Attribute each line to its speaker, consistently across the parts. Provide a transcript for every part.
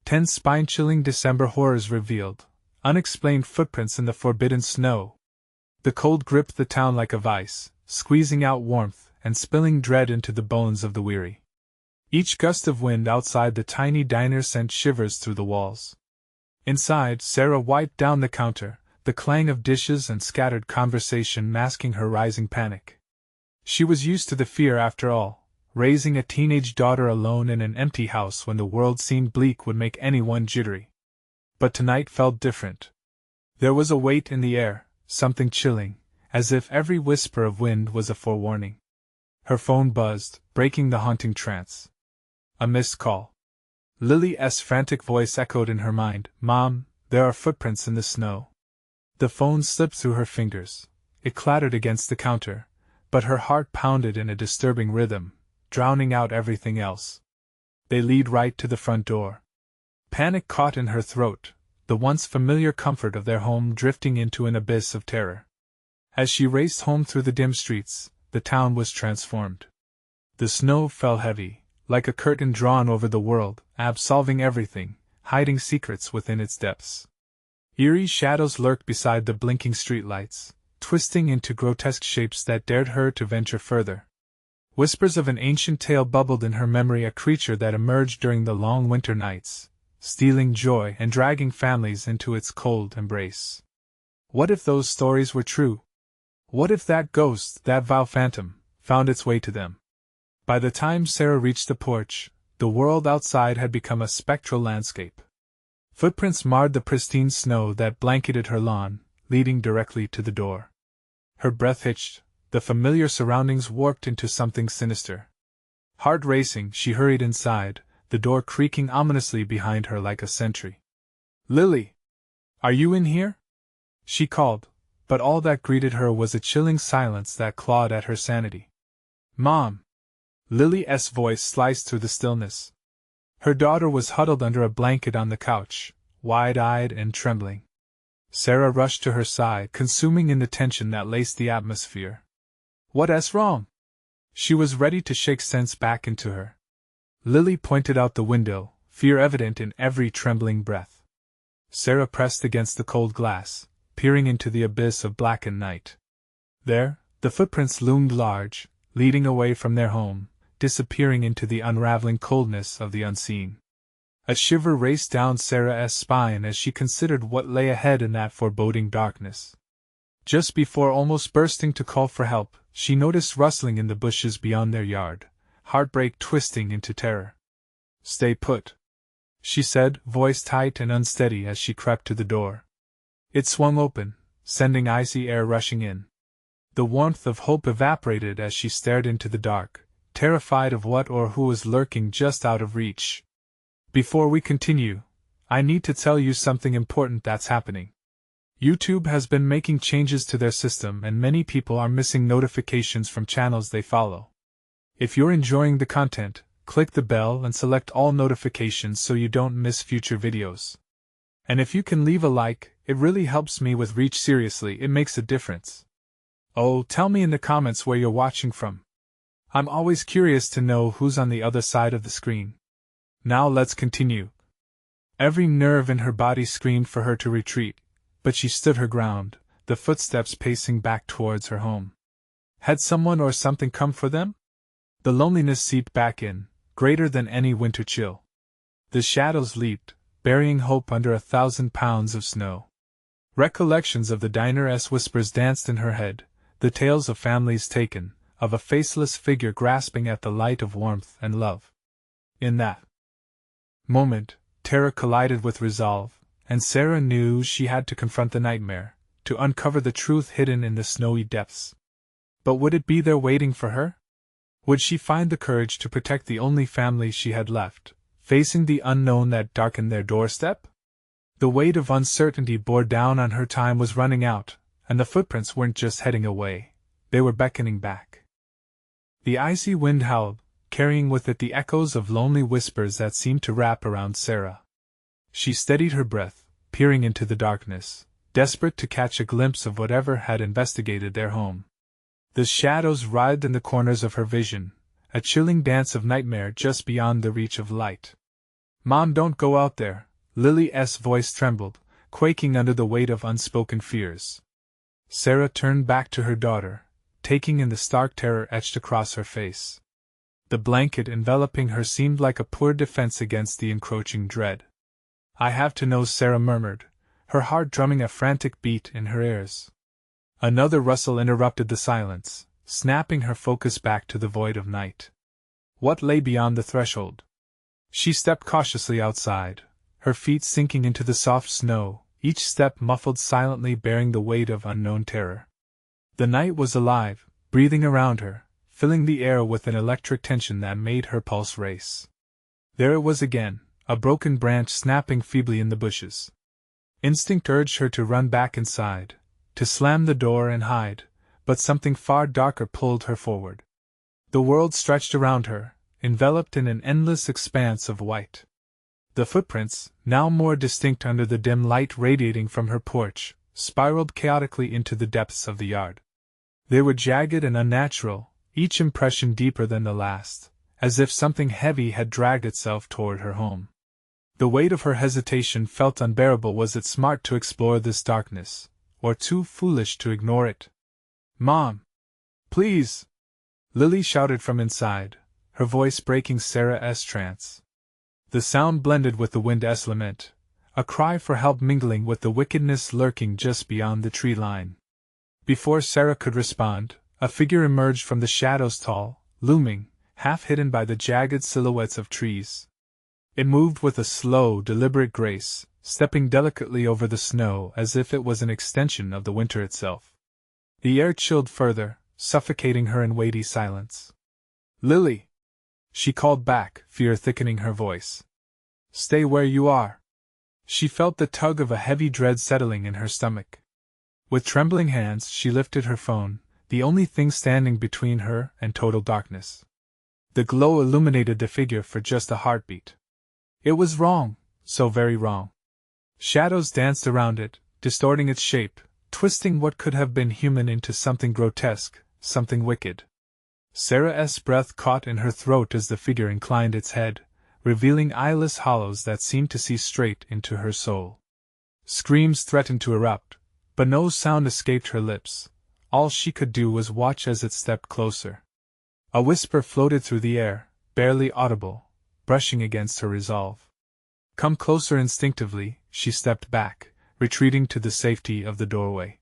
Speaker 1: 10 spine-chilling December horrors revealed. Unexplained footprints in the forbidden snow. The cold gripped the town like a vice, squeezing out warmth and spilling dread into the bones of the weary. Each gust of wind outside the tiny diner sent shivers through the walls. Inside, Sarah wiped down the counter, the clang of dishes and scattered conversation masking her rising panic. She was used to the fear after all. Raising a teenage daughter alone in an empty house when the world seemed bleak would make anyone jittery. But tonight felt different. There was a weight in the air, something chilling, as if every whisper of wind was a forewarning. Her phone buzzed, breaking the haunting trance. A missed call. Lily's frantic voice echoed in her mind, "Mom, there are footprints in the snow." The phone slipped through her fingers. It clattered against the counter, but her heart pounded in a disturbing rhythm, drowning out everything else. They lead right to the front door. Panic caught in her throat, the once familiar comfort of their home drifting into an abyss of terror. As she raced home through the dim streets, the town was transformed. The snow fell heavy, like a curtain drawn over the world, absolving everything, hiding secrets within its depths. Eerie shadows lurked beside the blinking streetlights, twisting into grotesque shapes that dared her to venture further. Whispers of an ancient tale bubbled in her memory, a creature that emerged during the long winter nights, stealing joy and dragging families into its cold embrace. What if those stories were true? What if that ghost, that vile phantom, found its way to them? By the time Sarah reached the porch, the world outside had become a spectral landscape. Footprints marred the pristine snow that blanketed her lawn, leading directly to the door. Her breath hitched, the familiar surroundings warped into something sinister. Heart racing, she hurried inside, the door creaking ominously behind her like a sentry. "Lily! Are you in here?" she called, but all that greeted her was a chilling silence that clawed at her sanity. "Mom!" Lily's voice sliced through the stillness. Her daughter was huddled under a blanket on the couch, wide-eyed and trembling. Sarah rushed to her side, consuming in the tension that laced the atmosphere. "What's wrong?" She was ready to shake sense back into her. Lily pointed out the window, fear evident in every trembling breath. Sarah pressed against the cold glass, peering into the abyss of blackened night. There, the footprints loomed large, leading away from their home, disappearing into the unraveling coldness of the unseen. A shiver raced down Sarah's spine as she considered what lay ahead in that foreboding darkness. Just before almost bursting to call for help, she noticed rustling in the bushes beyond their yard, heartbreak twisting into terror. "Stay put," she said, voice tight and unsteady as she crept to the door. It swung open, sending icy air rushing in. The warmth of hope evaporated as she stared into the dark, terrified of what or who was lurking just out of reach. "Before we continue, I need to tell you something important that's happening. YouTube has been making changes to their system and many people are missing notifications from channels they follow. If you're enjoying the content, click the bell and select all notifications so you don't miss future videos. And if you can leave a like, it really helps me with reach. Seriously, it makes a difference. Oh, tell me in the comments where you're watching from. I'm always curious to know who's on the other side of the screen. Now let's continue." Every nerve in her body screamed for her to retreat, but she stood her ground, the footsteps pacing back towards her home. Had someone or something come for them? The loneliness seeped back in, greater than any winter chill. The shadows leaped, burying hope under 1,000 pounds of snow. Recollections of the diner's whispers danced in her head, the tales of families taken, of a faceless figure grasping at the light of warmth and love. In that moment, terror collided with resolve, and Sarah knew she had to confront the nightmare, to uncover the truth hidden in the snowy depths. But would it be there waiting for her? Would she find the courage to protect the only family she had left, facing the unknown that darkened their doorstep? The weight of uncertainty bore down on her. Time was running out, and the footprints weren't just heading away, they were beckoning back. The icy wind howled, carrying with it the echoes of lonely whispers that seemed to wrap around Sarah. She steadied her breath, peering into the darkness, desperate to catch a glimpse of whatever had investigated their home. The shadows writhed in the corners of her vision, a chilling dance of nightmare just beyond the reach of light. Mom, don't go out there. Lily's voice trembled, quaking under the weight of unspoken fears. Sarah turned back to her daughter, taking in the stark terror etched across her face. The blanket enveloping her seemed like a poor defense against the encroaching dread. I have to know, Sarah murmured, her heart drumming a frantic beat in her ears. Another rustle interrupted the silence, snapping her focus back to the void of night. What lay beyond the threshold? She stepped cautiously outside, her feet sinking into the soft snow, each step muffled silently, bearing the weight of unknown terror. The night was alive, breathing around her, filling the air with an electric tension that made her pulse race. There it was again, a broken branch snapping feebly in the bushes. Instinct urged her to run back inside, to slam the door and hide, but something far darker pulled her forward. The world stretched around her, enveloped in an endless expanse of white. The footprints, now more distinct under the dim light radiating from her porch, spiraled chaotically into the depths of the yard. They were jagged and unnatural, each impression deeper than the last, as if something heavy had dragged itself toward her home. The weight of her hesitation felt unbearable. Was it smart to explore this darkness, or too foolish to ignore it? Mom! Please! Lily shouted from inside, her voice breaking Sarah's trance. The sound blended with the wind's lament, a cry for help mingling with the wickedness lurking just beyond the tree line. Before Sarah could respond, a figure emerged from the shadows, tall, looming, half hidden by the jagged silhouettes of trees. It moved with a slow, deliberate grace, stepping delicately over the snow as if it was an extension of the winter itself. The air chilled further, suffocating her in weighty silence. Lily! She called back, fear thickening her voice. Stay where you are. She felt the tug of a heavy dread settling in her stomach. With trembling hands she lifted her phone, the only thing standing between her and total darkness. The glow illuminated the figure for just a heartbeat. It was wrong, so very wrong. Shadows danced around it, distorting its shape, twisting what could have been human into something grotesque, something wicked. Sarah's breath caught in her throat as the figure inclined its head, revealing eyeless hollows that seemed to see straight into her soul. Screams threatened to erupt, but no sound escaped her lips. All she could do was watch as it stepped closer. A whisper floated through the air, barely audible, brushing against her resolve. Come closer. Instinctively, she stepped back, retreating to the safety of the doorway.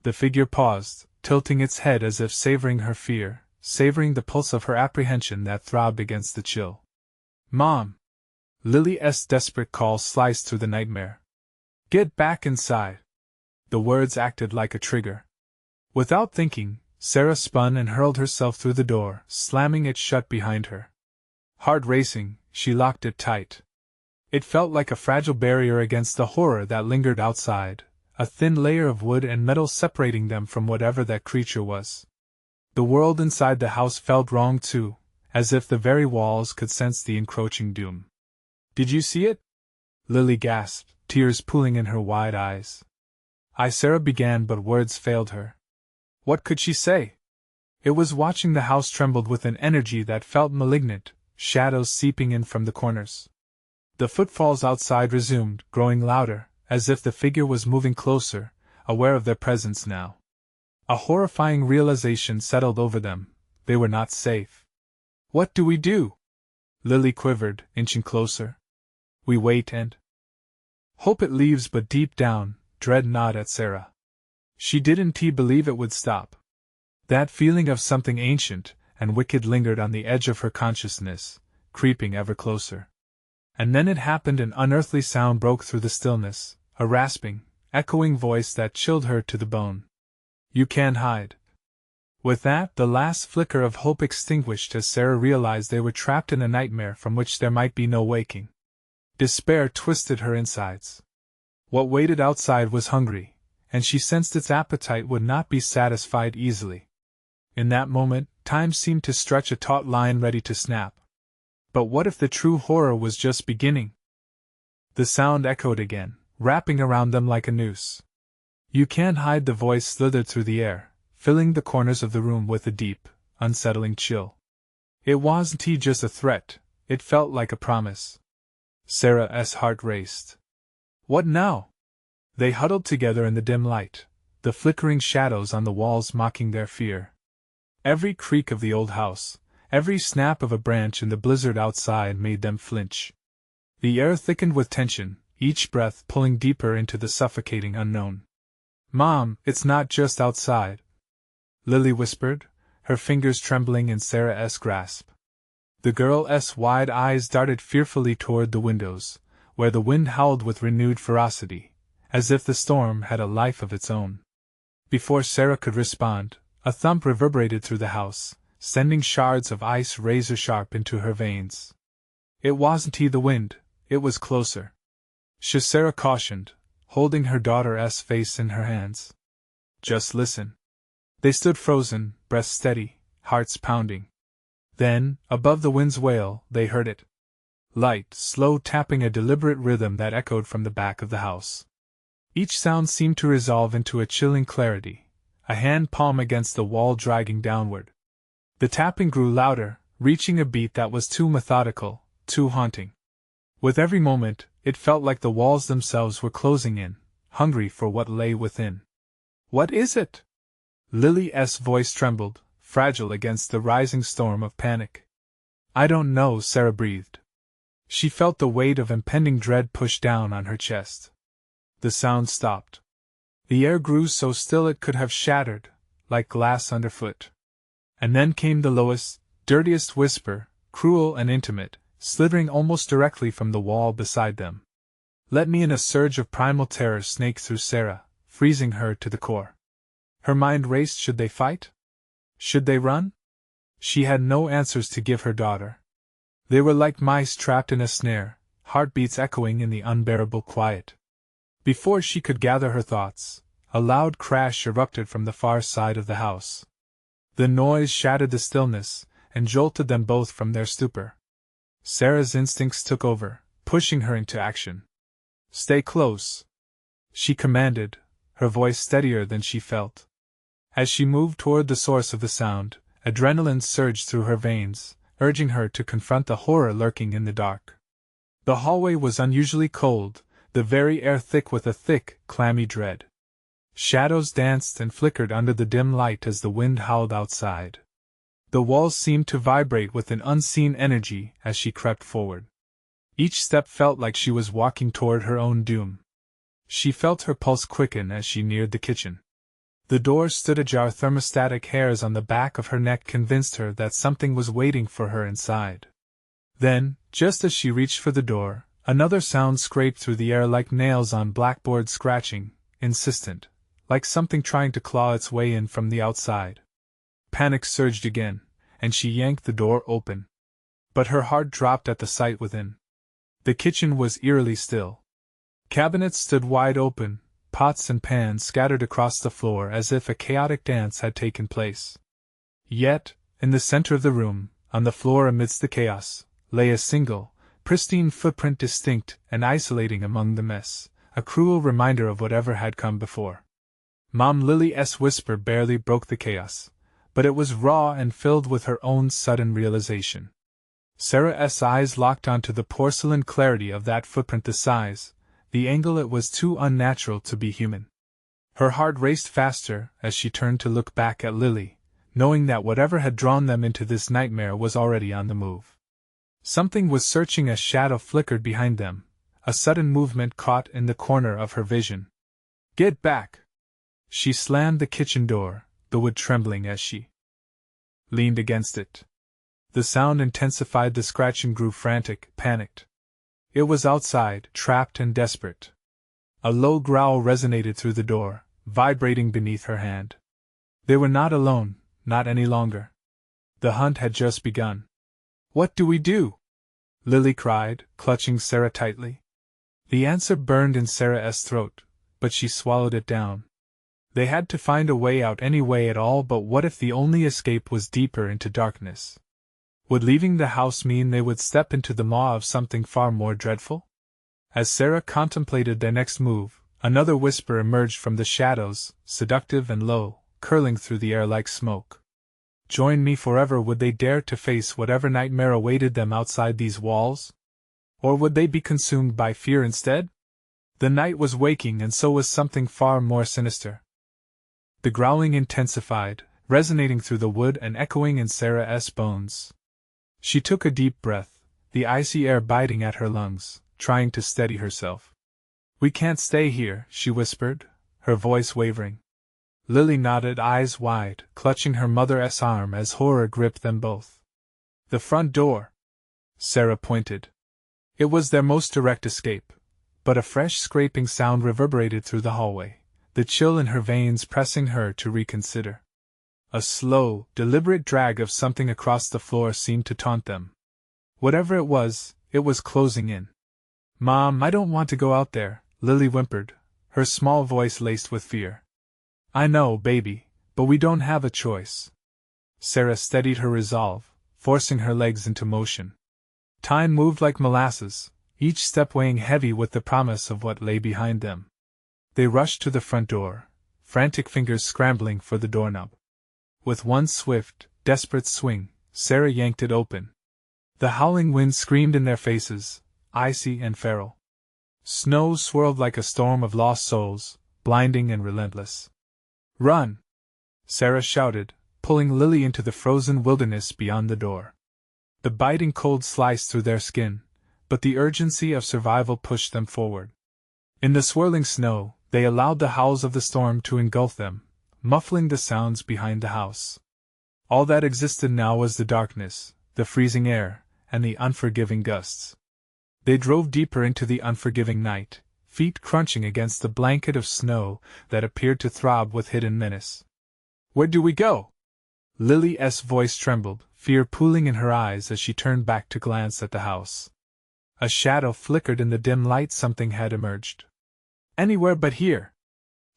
Speaker 1: The figure paused, tilting its head as if savoring her fear, savoring the pulse of her apprehension that throbbed against the chill. Mom! Lily's desperate call sliced through the nightmare. Get back inside! The words acted like a trigger. Without thinking, Sarah spun and hurled herself through the door, slamming it shut behind her. Heart racing, she locked it tight. It felt like a fragile barrier against the horror that lingered outside, a thin layer of wood and metal separating them from whatever that creature was. The world inside the house felt wrong too, as if the very walls could sense the encroaching doom. Did you see it? Lily gasped, tears pooling in her wide eyes. Sarah began, but words failed her. What could she say? It was watching the house trembled with an energy that felt malignant, shadows seeping in from the corners. The footfalls outside resumed, growing louder, as if the figure was moving closer, aware of their presence now. A horrifying realization settled over them: they were not safe. What do we do? Lily quivered, inching closer. We wait and hope it leaves, but deep down, dread gnawed at Sarah. She didn't believe it would stop. That feeling of something ancient and wicked lingered on the edge of her consciousness, creeping ever closer. And then it happened. An unearthly sound broke through the stillness, a rasping, echoing voice that chilled her to the bone. You can't hide. With that, the last flicker of hope extinguished as Sarah realized they were trapped in a nightmare from which there might be no waking. Despair twisted her insides. What waited outside was hungry, and she sensed its appetite would not be satisfied easily. In that moment, time seemed to stretch a taut line ready to snap. But what if the true horror was just beginning? The sound echoed again, wrapping around them like a noose. You can't hide. The voice slithered through the air, filling the corners of the room with a deep, unsettling chill. It wasn't just a threat, it felt like a promise. Sarah's heart raced. What now? They huddled together in the dim light, the flickering shadows on the walls mocking their fear. Every creak of the old house, every snap of a branch in the blizzard outside made them flinch. The air thickened with tension, each breath pulling deeper into the suffocating unknown. "Mom, it's not just outside," Lily whispered, her fingers trembling in Sarah's grasp. The girl's wide eyes darted fearfully toward the windows, where the wind howled with renewed ferocity, as if the storm had a life of its own. Before Sarah could respond, a thump reverberated through the house, sending shards of ice razor-sharp into her veins. It wasn't the wind, it was closer. Sarah cautioned, holding her daughter's face in her hands. "Just listen." They stood frozen, breaths steady, hearts pounding. Then, above the wind's wail, they heard it. Light, slow tapping, a deliberate rhythm that echoed from the back of the house. Each sound seemed to resolve into a chilling clarity, a hand palm against the wall dragging downward. The tapping grew louder, reaching a beat that was too methodical, too haunting. With every moment, it felt like the walls themselves were closing in, hungry for what lay within. "What is it?" Lily's voice trembled, fragile against the rising storm of panic. "I don't know," Sarah breathed. She felt the weight of impending dread push down on her chest. The sound stopped. The air grew so still it could have shattered, like glass underfoot. And then came the lowest, dirtiest whisper, cruel and intimate, slithering almost directly from the wall beside them. "Let me in!" A surge of primal terror snaked through Sarah, freezing her to the core. Her mind raced. Should they fight? Should they run? She had no answers to give her daughter. They were like mice trapped in a snare, heartbeats echoing in the unbearable quiet. Before she could gather her thoughts, a loud crash erupted from the far side of the house. The noise shattered the stillness, and jolted them both from their stupor. Sarah's instincts took over, pushing her into action. "Stay close," she commanded, her voice steadier than she felt. As she moved toward the source of the sound, adrenaline surged through her veins, urging her to confront the horror lurking in the dark. The hallway was unusually cold, the very air thick with a thick, clammy dread. Shadows danced and flickered under the dim light as the wind howled outside. The walls seemed to vibrate with an unseen energy as she crept forward. Each step felt like she was walking toward her own doom. She felt her pulse quicken as she neared the kitchen. The door stood ajar, thermostatic hairs on the back of her neck convinced her that something was waiting for her inside. Then, just as she reached for the door, another sound scraped through the air like nails on blackboard, scratching, insistent, like something trying to claw its way in from the outside. Panic surged again, and she yanked the door open. But her heart dropped at the sight within. The kitchen was eerily still. Cabinets stood wide open, pots and pans scattered across the floor as if a chaotic dance had taken place. Yet, in the center of the room, on the floor amidst the chaos, lay a single, pristine footprint, distinct and isolating among the mess, a cruel reminder of whatever had come before. "Mom!" Lily's whisper barely broke the chaos, but it was raw and filled with her own sudden realization. Sarah's eyes locked onto the porcelain clarity of that footprint, the size, the angle. It was too unnatural to be human. Her heart raced faster as she turned to look back at Lily, knowing that whatever had drawn them into this nightmare was already on the move. Something was searching. A shadow flickered behind them, a sudden movement caught in the corner of her vision. "Get back!" She slammed the kitchen door, the wood trembling as she leaned against it. The sound intensified, the scratching grew frantic, panicked. It was outside, trapped and desperate. A low growl resonated through the door, vibrating beneath her hand. They were not alone, not any longer. The hunt had just begun. "What do we do?" Lily cried, clutching Sarah tightly. The answer burned in Sarah's throat, but she swallowed it down. They had to find a way out any way at all, but what if the only escape was deeper into darkness? Would leaving the house mean they would step into the maw of something far more dreadful? As Sarah contemplated their next move, another whisper emerged from the shadows, seductive and low, curling through the air like smoke. Join me forever. Would they dare to face whatever nightmare awaited them outside these walls? Or would they be consumed by fear instead? The night was waking, and so was something far more sinister. The growling intensified, resonating through the wood and echoing in Sarah's bones. She took a deep breath, the icy air biting at her lungs, trying to steady herself. "We can't stay here," she whispered, her voice wavering. Lily nodded, eyes wide, clutching her mother's arm as horror gripped them both. "The front door," Sarah pointed. It was their most direct escape, but a fresh scraping sound reverberated through the hallway, the chill in her veins pressing her to reconsider. A slow, deliberate drag of something across the floor seemed to taunt them. Whatever it was closing in. "Mom, I don't want to go out there," Lily whimpered, her small voice laced with fear. "I know, baby, but we don't have a choice." Sarah steadied her resolve, forcing her legs into motion. Time moved like molasses, each step weighing heavy with the promise of what lay behind them. They rushed to the front door, frantic fingers scrambling for the doorknob. With one swift, desperate swing, Sarah yanked it open. The howling wind screamed in their faces, icy and feral. Snow swirled like a storm of lost souls, blinding and relentless. "Run!" Sarah shouted, pulling Lily into the frozen wilderness beyond the door. The biting cold sliced through their skin, but the urgency of survival pushed them forward. In the swirling snow, they allowed the howls of the storm to engulf them, muffling the sounds behind the house. All that existed now was the darkness, the freezing air, and the unforgiving gusts. They drove deeper into the unforgiving night, feet crunching against the blanket of snow that appeared to throb with hidden menace. "Where do we go?" Lily's voice trembled, fear pooling in her eyes as she turned back to glance at the house. A shadow flickered in the dim light. Something had emerged. "Anywhere but here."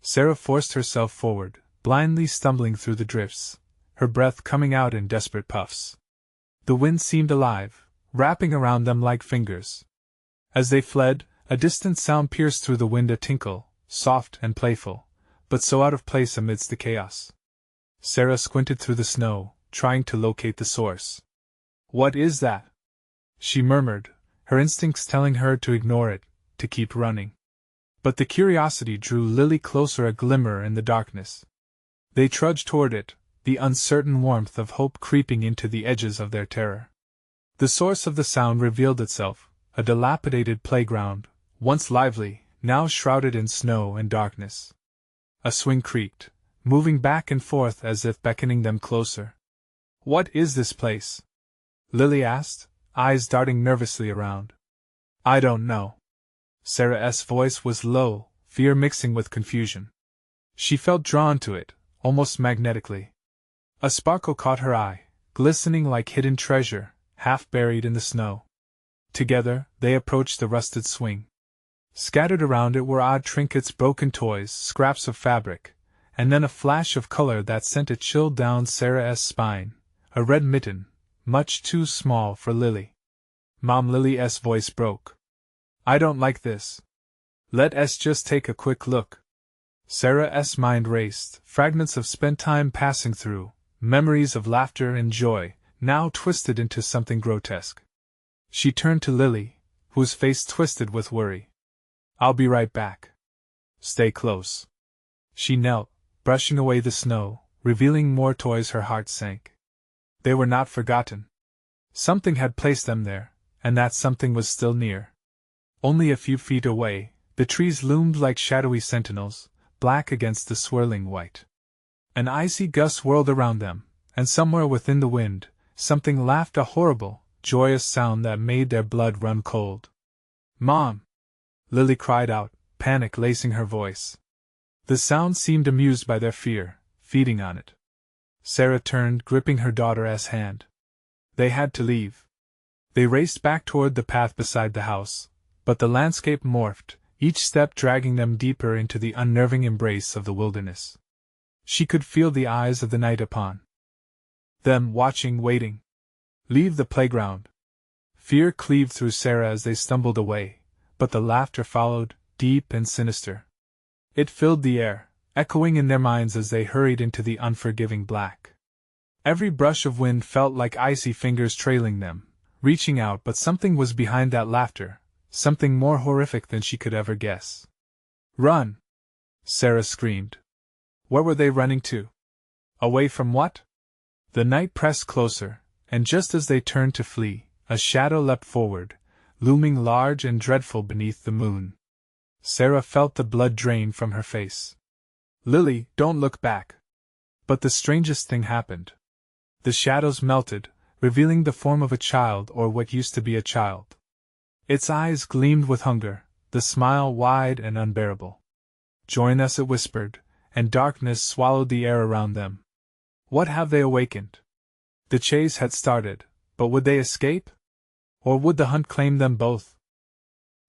Speaker 1: Sarah forced herself forward, blindly stumbling through the drifts, her breath coming out in desperate puffs. The wind seemed alive, wrapping around them like fingers. As they fled, a distant sound pierced through the wind, a tinkle, soft and playful, but so out of place amidst the chaos. Sarah squinted through the snow, trying to locate the source. "What is that?" she murmured, her instincts telling her to ignore it, to keep running. But the curiosity drew Lily closer, a glimmer in the darkness. They trudged toward it, the uncertain warmth of hope creeping into the edges of their terror. The source of the sound revealed itself, a dilapidated playground, once lively, now shrouded in snow and darkness. A swing creaked, moving back and forth as if beckoning them closer. "What is this place?" Lily asked, eyes darting nervously around. "I don't know." Sarah's voice was low, fear mixing with confusion. She felt drawn to it, almost magnetically. A sparkle caught her eye, glistening like hidden treasure, half buried in the snow. Together, they approached the rusted swing. Scattered around it were odd trinkets, broken toys, scraps of fabric, and then a flash of color that sent a chill down Sarah's spine, a red mitten, much too small for Lily. "Mom," Lily's voice broke. "I don't like this. Let's just take a quick look." Sarah's mind raced, fragments of spent time passing through, memories of laughter and joy, now twisted into something grotesque. She turned to Lily, whose face twisted with worry. "I'll be right back. Stay close." She knelt, brushing away the snow, revealing more toys. Her heart sank. They were not forgotten. Something had placed them there, and that something was still near. Only a few feet away, the trees loomed like shadowy sentinels, black against the swirling white. An icy gust whirled around them, and somewhere within the wind, something laughed, a horrible, joyous sound that made their blood run cold. "Mom!" Lily cried out, panic lacing her voice. The sound seemed amused by their fear, feeding on it. Sarah turned, gripping her daughter's hand. They had to leave. They raced back toward the path beside the house, but the landscape morphed, each step dragging them deeper into the unnerving embrace of the wilderness. She could feel the eyes of the night upon them, watching, waiting. Leave the playground. Fear cleaved through Sarah as they stumbled away, but the laughter followed, deep and sinister. It filled the air, echoing in their minds as they hurried into the unforgiving black. Every brush of wind felt like icy fingers trailing them, reaching out, but something was behind that laughter, something more horrific than she could ever guess. "Run!" Sarah screamed. Where were they running to? Away from what? The night pressed closer, and just as they turned to flee, a shadow leapt forward, looming large and dreadful beneath the moon. Sarah felt the blood drain from her face. "Lily, don't look back!" But the strangest thing happened. The shadows melted, revealing the form of a child, or what used to be a child. Its eyes gleamed with hunger, the smile wide and unbearable. "Join us," it whispered, and darkness swallowed the air around them. What have they awakened? The chase had started, but would they escape? Or would the hunt claim them both?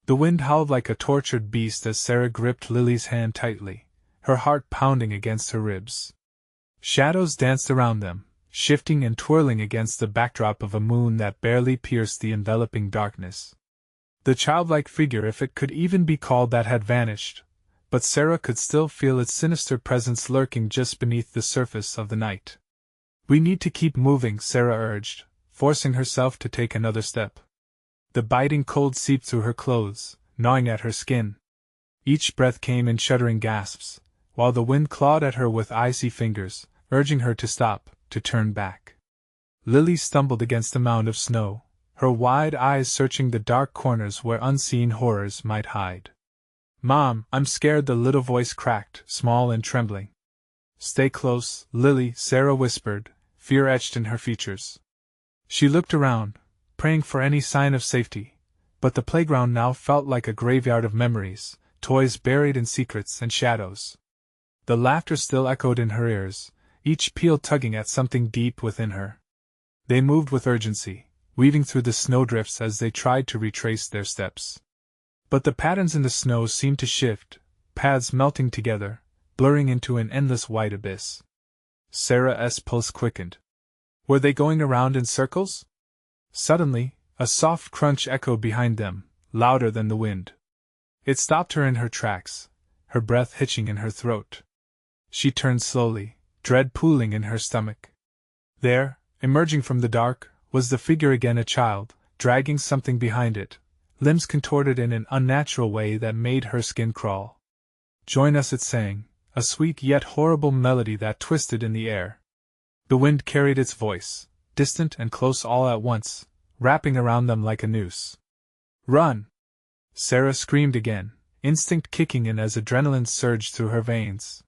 Speaker 1: The wind howled like a tortured beast as Sarah gripped Lily's hand tightly, her heart pounding against her ribs. Shadows danced around them, shifting and twirling against the backdrop of a moon that barely pierced the enveloping darkness. The childlike figure, if it could even be called that, had vanished, but Sarah could still feel its sinister presence lurking just beneath the surface of the night. "We need to keep moving," Sarah urged, forcing herself to take another step. The biting cold seeped through her clothes, gnawing at her skin. Each breath came in shuddering gasps, while the wind clawed at her with icy fingers, urging her to stop, to turn back. Lily stumbled against a mound of snow, her wide eyes searching the dark corners where unseen horrors might hide. "Mom, I'm scared," the little voice cracked, small and trembling. "Stay close, Lily," Sarah whispered, fear etched in her features. She looked around, praying for any sign of safety, but the playground now felt like a graveyard of memories, toys buried in secrets and shadows. The laughter still echoed in her ears, each peal tugging at something deep within her. They moved with urgency, weaving through the snowdrifts as they tried to retrace their steps. But the patterns in the snow seemed to shift, paths melting together, blurring into an endless white abyss. Sarah's pulse quickened. Were they going around in circles? Suddenly, a soft crunch echoed behind them, louder than the wind. It stopped her in her tracks, her breath hitching in her throat. She turned slowly, dread pooling in her stomach. There, emerging from the dark, was the figure again, a child, dragging something behind it, limbs contorted in an unnatural way that made her skin crawl. "Join us," it sang, a sweet yet horrible melody that twisted in the air. The wind carried its voice, distant and close all at once, wrapping around them like a noose. "Run!" Sarah screamed again, instinct kicking in as adrenaline surged through her veins.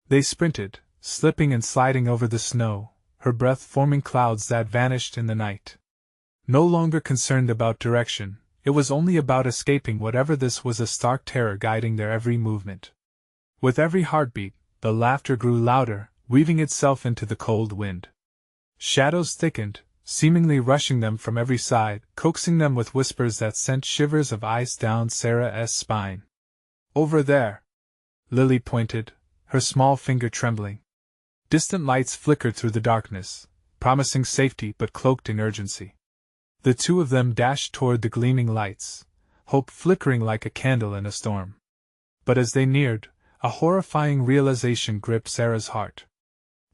Speaker 1: They sprinted, slipping and sliding over the snow, her breath forming clouds that vanished in the night. No longer concerned about direction, it was only about escaping whatever this was, a stark terror guiding their every movement. With every heartbeat, the laughter grew louder, weaving itself into the cold wind. Shadows thickened, seemingly rushing them from every side, coaxing them with whispers that sent shivers of ice down Sarah's spine. "Over there!" Lily pointed, her small finger trembling. Distant lights flickered through the darkness, promising safety but cloaked in urgency. The two of them dashed toward the gleaming lights, hope flickering like a candle in a storm. But as they neared, a horrifying realization gripped Sarah's heart.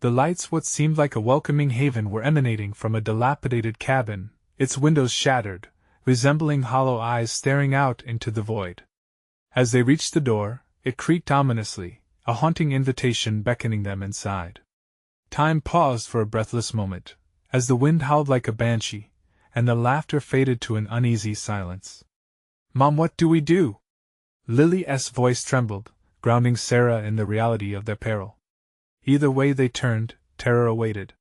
Speaker 1: The lights, what seemed like a welcoming haven, were emanating from a dilapidated cabin, its windows shattered, resembling hollow eyes staring out into the void. As they reached the door, it creaked ominously, a haunting invitation beckoning them inside. Time paused for a breathless moment, as the wind howled like a banshee, and the laughter faded to an uneasy silence. "Mom, what do we do?" Lily's voice trembled, grounding Sarah in the reality of their peril. Either way they turned, terror awaited.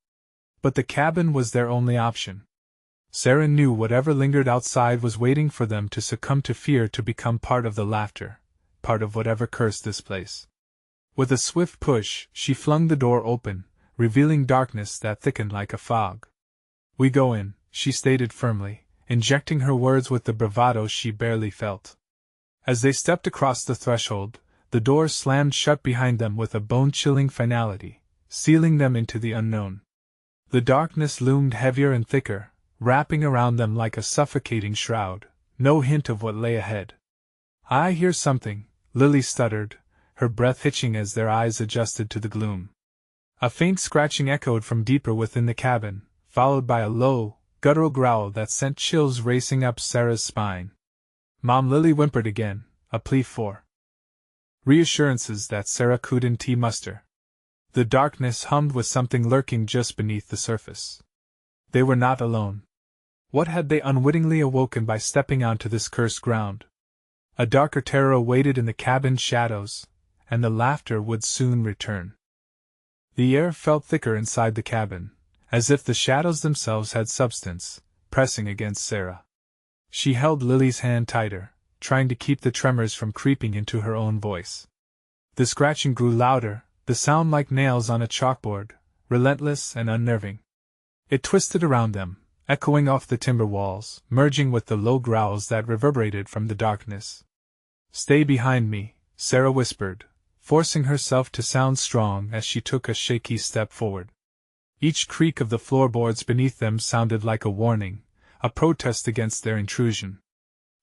Speaker 1: But the cabin was their only option. Sarah knew whatever lingered outside was waiting for them to succumb to fear, to become part of the laughter, part of whatever cursed this place. With a swift push, she flung the door open, revealing darkness that thickened like a fog. "We go in," she stated firmly, injecting her words with the bravado she barely felt. As they stepped across the threshold, the door slammed shut behind them with a bone-chilling finality, sealing them into the unknown. The darkness loomed heavier and thicker, wrapping around them like a suffocating shroud, no hint of what lay ahead. "I hear something," Lily stuttered, her breath hitching as their eyes adjusted to the gloom. A faint scratching echoed from deeper within the cabin, followed by a low, guttural growl that sent chills racing up Sarah's spine. Mom Lily whimpered again, a plea for reassurances that Sarah couldn't muster. The darkness hummed with something lurking just beneath the surface. They were not alone. What had they unwittingly awoken by stepping onto this cursed ground? A darker terror awaited in the cabin's shadows, and the laughter would soon return. The air felt thicker inside the cabin, as if the shadows themselves had substance, pressing against Sarah. She held Lily's hand tighter, trying to keep the tremors from creeping into her own voice. The scratching grew louder, the sound like nails on a chalkboard, relentless and unnerving. It twisted around them, echoing off the timber walls, merging with the low growls that reverberated from the darkness. "Stay behind me," Sarah whispered, forcing herself to sound strong as she took a shaky step forward. Each creak of the floorboards beneath them sounded like a warning, a protest against their intrusion.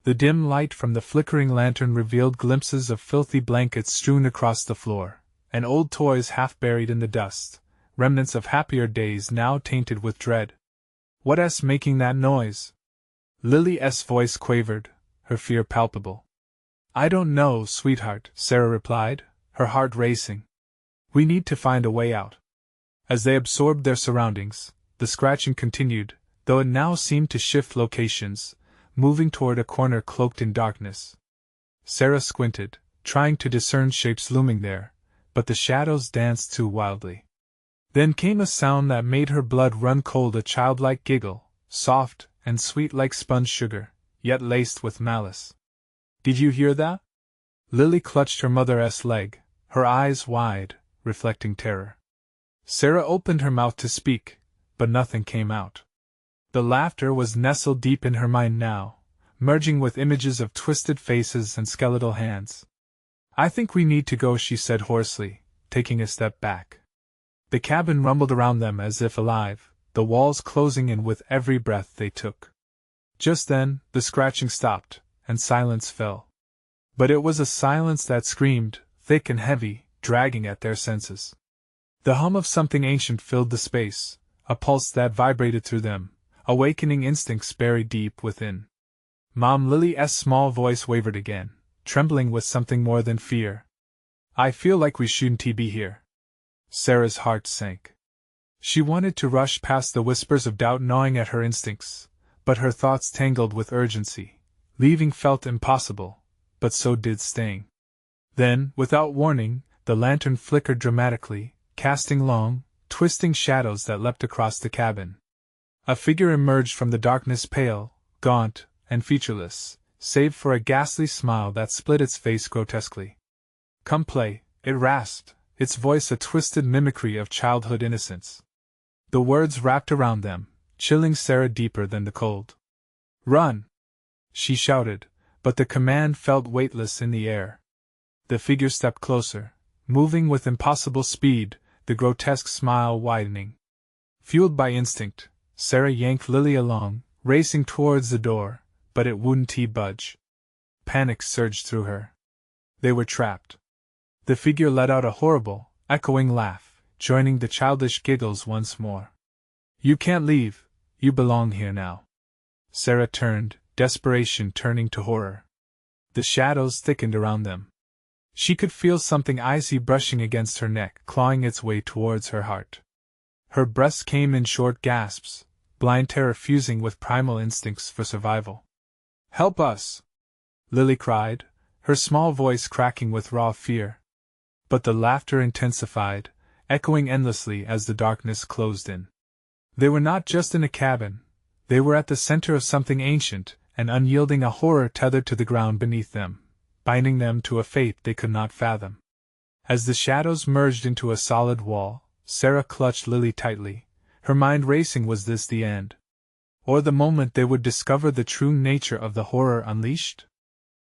Speaker 1: The dim light from the flickering lantern revealed glimpses of filthy blankets strewn across the floor, and old toys half buried in the dust, remnants of happier days now tainted with dread. "What's making that noise?" Lily's voice quavered, her fear palpable. "I don't know, sweetheart," Sarah replied, her heart racing. "We need to find a way out." As they absorbed their surroundings, the scratching continued, though it now seemed to shift locations, moving toward a corner cloaked in darkness. Sarah squinted, trying to discern shapes looming there, but the shadows danced too wildly. Then came a sound that made her blood run cold, a childlike giggle, soft and sweet like sponge sugar, yet laced with malice. "Did you hear that?" Lily clutched her mother's leg, her eyes wide, reflecting terror. Sarah opened her mouth to speak, but nothing came out. The laughter was nestled deep in her mind now, merging with images of twisted faces and skeletal hands. "I think we need to go," she said hoarsely, taking a step back. The cabin rumbled around them as if alive, the walls closing in with every breath they took. Just then, the scratching stopped, and silence fell. But it was a silence that screamed, thick and heavy, dragging at their senses. The hum of something ancient filled the space, a pulse that vibrated through them, awakening instincts buried deep within. Mom Lily's small voice wavered again, trembling with something more than fear. "I feel like we shouldn't be here." Sarah's heart sank. She wanted to rush past the whispers of doubt gnawing at her instincts, but her thoughts tangled with urgency. Leaving felt impossible, but so did staying. Then, without warning, the lantern flickered dramatically, casting long, twisting shadows that leapt across the cabin. A figure emerged from the darkness, pale, gaunt, and featureless, save for a ghastly smile that split its face grotesquely. "Come play," it rasped, its voice a twisted mimicry of childhood innocence. The words wrapped around them, chilling Sarah deeper than the cold. "Run!" she shouted, but the command felt weightless in the air. The figure stepped closer, moving with impossible speed, the grotesque smile widening. Fueled by instinct, Sarah yanked Lily along, racing towards the door, but it wouldn't budge. Panic surged through her. They were trapped. The figure let out a horrible, echoing laugh, joining the childish giggles once more. "You can't leave, you belong here now." Sarah turned, desperation turning to horror. The shadows thickened around them. She could feel something icy brushing against her neck, clawing its way towards her heart. Her breaths came in short gasps, blind terror fusing with primal instincts for survival. "Help us!" Lily cried, her small voice cracking with raw fear. But the laughter intensified, echoing endlessly as the darkness closed in. They were not just in a cabin, they were at the center of something ancient and unyielding, a horror tethered to the ground beneath them, binding them to a fate they could not fathom. As the shadows merged into a solid wall, Sarah clutched Lily tightly, her mind racing. Was this the end? Or the moment they would discover the true nature of the horror unleashed?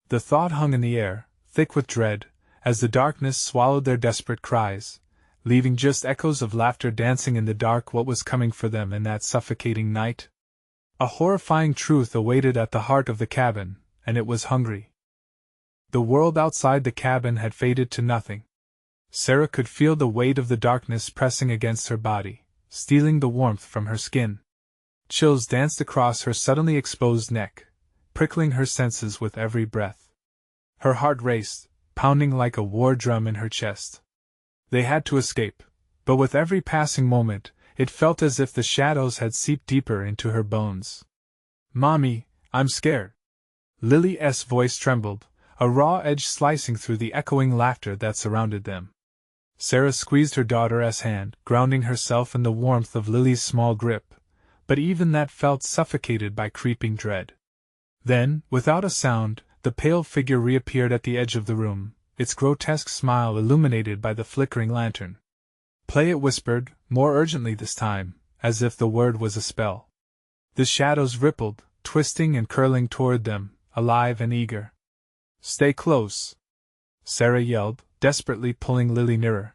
Speaker 1: The thought hung in the air, thick with dread, as the darkness swallowed their desperate cries, leaving just echoes of laughter dancing in the dark. What was coming for them in that suffocating night? A horrifying truth awaited at the heart of the cabin, and it was hungry. The world outside the cabin had faded to nothing. Sarah could feel the weight of the darkness pressing against her body, stealing the warmth from her skin. Chills danced across her suddenly exposed neck, prickling her senses with every breath. Her heart raced, pounding like a war drum in her chest. They had to escape, but with every passing moment, it felt as if the shadows had seeped deeper into her bones. "Mommy, I'm scared." Lily's voice trembled, a raw edge slicing through the echoing laughter that surrounded them. Sarah squeezed her daughter's hand, grounding herself in the warmth of Lily's small grip, but even that felt suffocated by creeping dread. Then, without a sound, the pale figure reappeared at the edge of the room, its grotesque smile illuminated by the flickering lantern. "Play," it whispered, more urgently this time, as if the word was a spell. The shadows rippled, twisting and curling toward them, alive and eager. "Stay close," Sarah yelled, desperately pulling Lily nearer.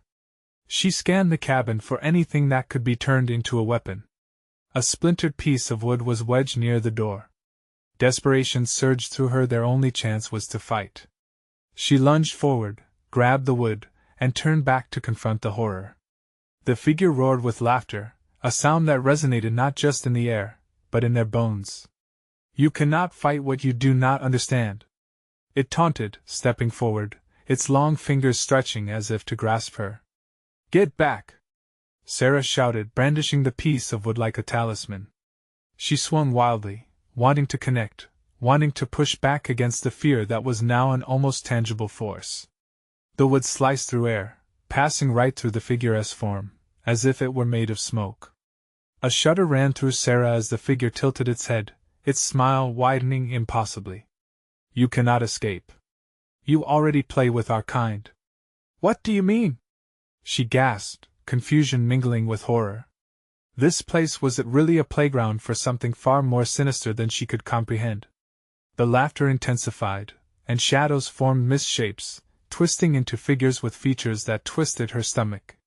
Speaker 1: She scanned the cabin for anything that could be turned into a weapon. A splintered piece of wood was wedged near the door. Desperation surged through her. Their only chance was to fight. She lunged forward, grabbed the wood, and turned back to confront the horror. The figure roared with laughter, a sound that resonated not just in the air, but in their bones. "You cannot fight what you do not understand," it taunted, stepping forward, its long fingers stretching as if to grasp her. "Get back!" Sarah shouted, brandishing the piece of wood like a talisman. She swung wildly, wanting to connect, wanting to push back against the fear that was now an almost tangible force. The wood sliced through air, passing right through the figure's form, as if it were made of smoke. A shudder ran through Sarah as the figure tilted its head, its smile widening impossibly. "You cannot escape. You already play with our kind." "What do you mean?" she gasped, confusion mingling with horror. This place, was it really a playground for something far more sinister than she could comprehend? The laughter intensified, and shadows formed misshapes, twisting into figures with features that twisted her stomach.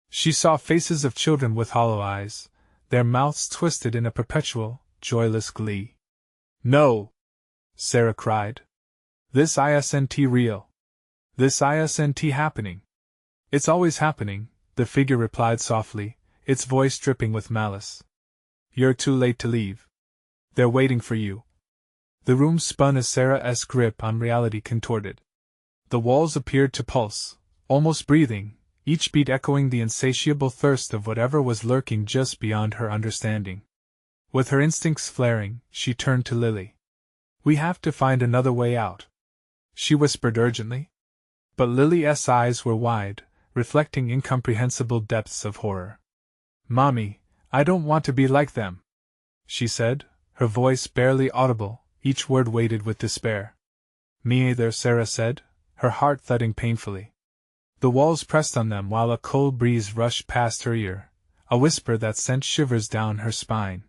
Speaker 1: She saw faces of children with hollow eyes, their mouths twisted in a perpetual, joyless glee. "No!" Sarah cried. "This isn't real. This isn't happening." "It's always happening," the figure replied softly, its voice dripping with malice. "You're too late to leave. They're waiting for you." The room spun as Sarah's grip on reality contorted. The walls appeared to pulse, almost breathing, each beat echoing the insatiable thirst of whatever was lurking just beyond her understanding. With her instincts flaring, she turned to Lily. "We have to find another way out," she whispered urgently. But Lily's eyes were wide, reflecting incomprehensible depths of horror. "Mommy, I don't want to be like them," she said, her voice barely audible, each word weighted with despair. "Me either," Sarah said, her heart thudding painfully. The walls pressed on them while a cold breeze rushed past her ear, a whisper that sent shivers down her spine.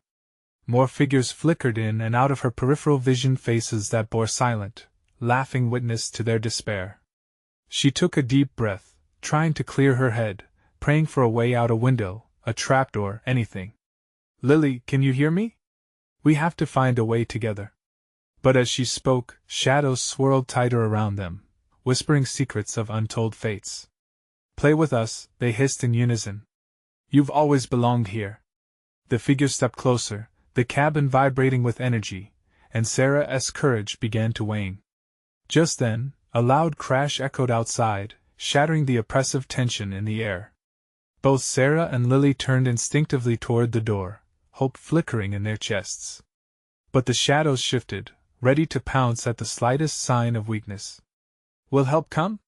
Speaker 1: More figures flickered in and out of her peripheral vision, faces that bore silent, laughing witness to their despair. She took a deep breath, trying to clear her head, praying for a way out, a window, a trapdoor, anything. "Lily, can you hear me? We have to find a way together." But as she spoke, shadows swirled tighter around them, whispering secrets of untold fates. "Play with us," they hissed in unison. "You've always belonged here." The figure stepped closer, the cabin vibrating with energy, and Sarah's courage began to wane. Just then, a loud crash echoed outside, shattering the oppressive tension in the air. Both Sarah and Lily turned instinctively toward the door, hope flickering in their chests. But the shadows shifted, ready to pounce at the slightest sign of weakness. "Will help come?"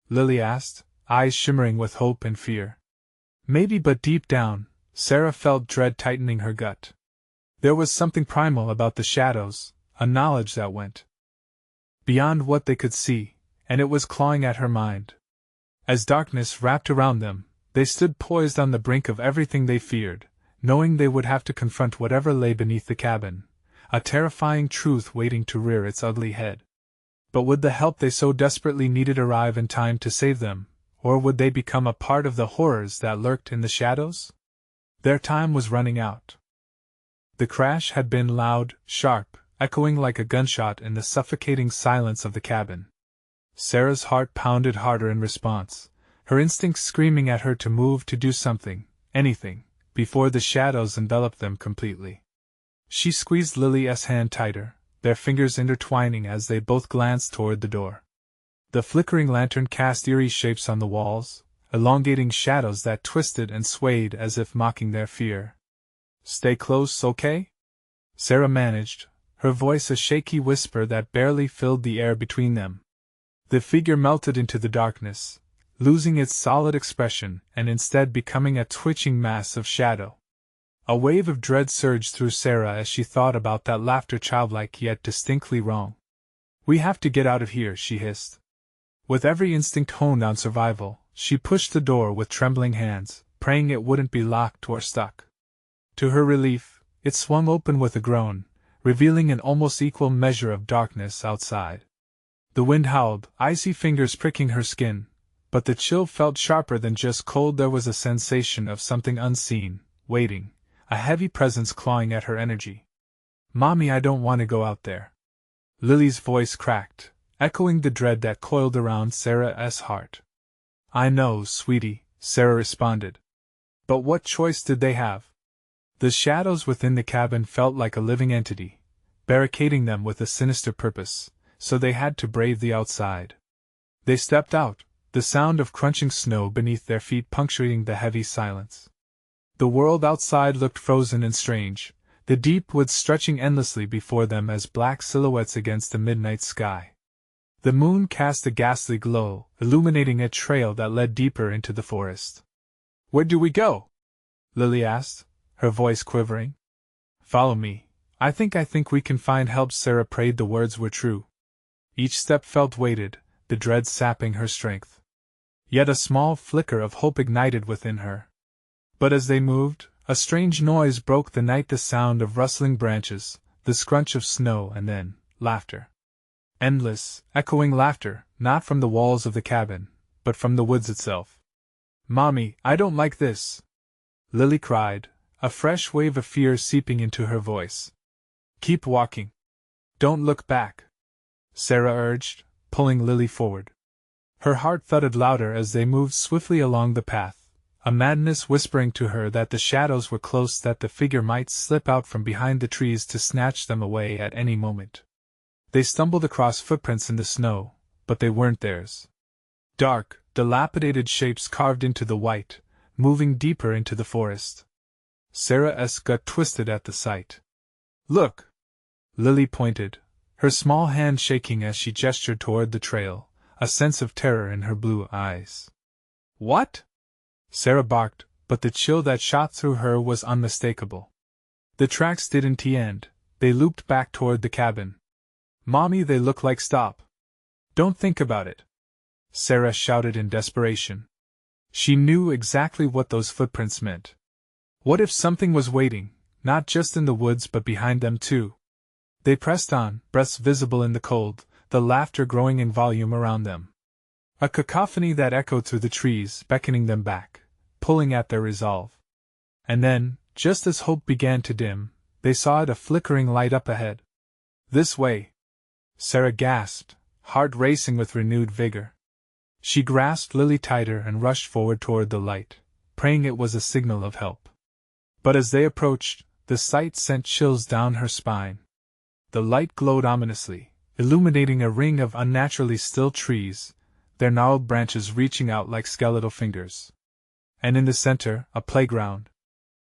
Speaker 1: Lily asked, eyes shimmering with hope and fear. Maybe, but deep down, Sarah felt dread tightening her gut. There was something primal about the shadows, a knowledge that went beyond what they could see, and it was clawing at her mind. As darkness wrapped around them, they stood poised on the brink of everything they feared, knowing they would have to confront whatever lay beneath the cabin, a terrifying truth waiting to rear its ugly head. But would the help they so desperately needed arrive in time to save them, or would they become a part of the horrors that lurked in the shadows? Their time was running out. The crash had been loud, sharp, echoing like a gunshot in the suffocating silence of the cabin. Sarah's heart pounded harder in response, her instincts screaming at her to move, to do something, anything, before the shadows enveloped them completely. She squeezed Lily's hand tighter, their fingers intertwining as they both glanced toward the door. The flickering lantern cast eerie shapes on the walls, elongating shadows that twisted and swayed as if mocking their fear. "Stay close, okay?" Sarah managed, her voice a shaky whisper that barely filled the air between them. The figure melted into the darkness, losing its solid expression and instead becoming a twitching mass of shadow. A wave of dread surged through Sarah as she thought about that laughter, childlike yet distinctly wrong. "We have to get out of here," she hissed. With every instinct honed on survival, she pushed the door with trembling hands, praying it wouldn't be locked or stuck. To her relief, it swung open with a groan, revealing an almost equal measure of darkness outside. The wind howled, icy fingers pricking her skin, but the chill felt sharper than just cold. There was a sensation of something unseen, waiting, a heavy presence clawing at her energy. "Mommy, I don't want to go out there." Lily's voice cracked, echoing the dread that coiled around Sarah's heart. "I know, sweetie," Sarah responded. But what choice did they have? The shadows within the cabin felt like a living entity, barricading them with a sinister purpose, so they had to brave the outside. They stepped out, the sound of crunching snow beneath their feet puncturing the heavy silence. The world outside looked frozen and strange, the deep woods stretching endlessly before them as black silhouettes against the midnight sky. The moon cast a ghastly glow, illuminating a trail that led deeper into the forest. "Where do we go?" Lily asked, her voice quivering. "Follow me. I think we can find help." Sarah prayed the words were true. Each step felt weighted, the dread sapping her strength. Yet a small flicker of hope ignited within her. But as they moved, a strange noise broke the night, the sound of rustling branches, the scrunch of snow, and then laughter. Endless, echoing laughter, not from the walls of the cabin, but from the woods itself. "Mommy, I don't like this!" Lily cried, a fresh wave of fear seeping into her voice. "Keep walking. Don't look back," Sarah urged, pulling Lily forward. Her heart thudded louder as they moved swiftly along the path, a madness whispering to her that the shadows were close, that the figure might slip out from behind the trees to snatch them away at any moment. They stumbled across footprints in the snow, but they weren't theirs. Dark, dilapidated shapes carved into the white, moving deeper into the forest. Sarah's gut twisted at the sight. "Look!" Lily pointed, her small hand shaking as she gestured toward the trail, a sense of terror in her blue eyes. "What?" Sarah barked, but the chill that shot through her was unmistakable. The tracks didn't end, they looped back toward the cabin. "Mommy, they look like stop." "Don't think about it," Sarah shouted in desperation. She knew exactly what those footprints meant. What if something was waiting, not just in the woods but behind them too? They pressed on, breaths visible in the cold, the laughter growing in volume around them. A cacophony that echoed through the trees, beckoning them back, pulling at their resolve. And then, just as hope began to dim, they saw it, a flickering light up ahead. "This way!" Sarah gasped, heart racing with renewed vigor. She grasped Lily tighter and rushed forward toward the light, praying it was a signal of help. But as they approached, the sight sent chills down her spine. The light glowed ominously, illuminating a ring of unnaturally still trees, their gnarled branches reaching out like skeletal fingers. And in the center, a playground.